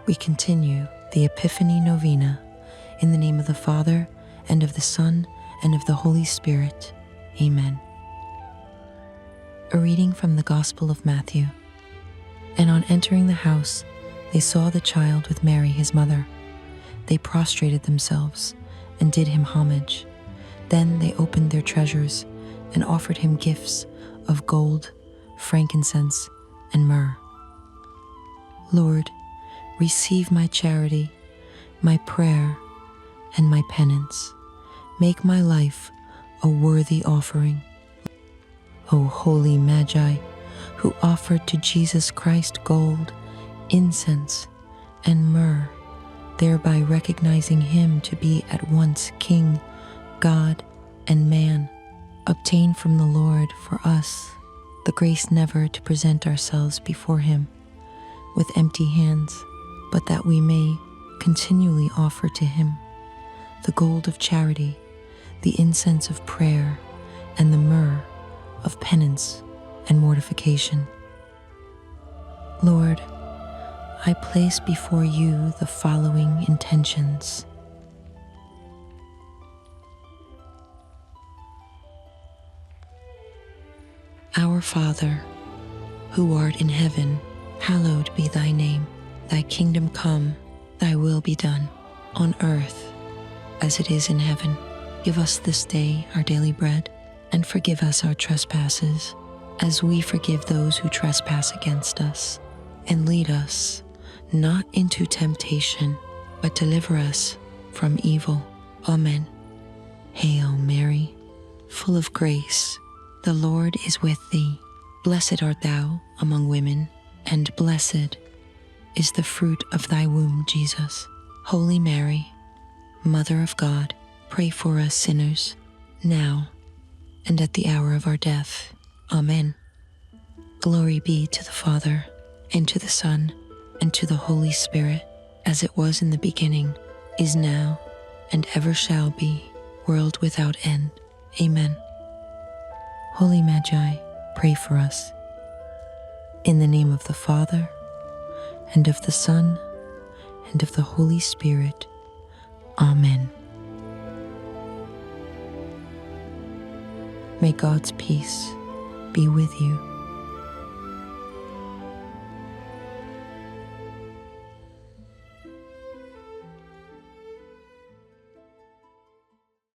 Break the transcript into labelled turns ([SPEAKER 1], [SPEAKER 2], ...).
[SPEAKER 1] We continue the Epiphany Novena in the name of the Father, and of the Son, and of the Holy Spirit. Amen. A reading from the Gospel of Matthew. And on entering the house, they saw the child with Mary his mother. They prostrated themselves and did him homage. Then they opened their treasures and offered him gifts of gold, frankincense, and myrrh. Lord, receive my charity, my prayer, and my penance. Make my life a worthy offering. O holy Magi, who offered to Jesus Christ gold, incense, and myrrh, thereby recognizing him to be at once King, God, and man, obtain from the Lord for us the grace never to present ourselves before him with empty hands, but that we may continually offer to him the gold of charity, the incense of prayer, and the myrrh of penance and mortification. Lord, I place before you the following intentions. Our Father, who art in heaven, hallowed be thy name. Thy kingdom come, thy will be done, on earth as it is in heaven. Give us this day our daily bread, and forgive us our trespasses, as we forgive those who trespass against us. And lead us not into temptation, but deliver us from evil. Amen. Hail Mary, full of grace, the Lord is with thee. Blessed art thou among women, and blessed is the fruit of thy womb, Jesus. Holy Mary, Mother of God, pray for us sinners, now and at the hour of our death. Amen. Glory be to the Father, and to the Son, and to the Holy Spirit, as it was in the beginning, is now, and ever shall be, world without end. Amen. Holy Magi, pray for us. In the name of the Father, and of the Son, and of the Holy Spirit. Amen. May God's peace be with you.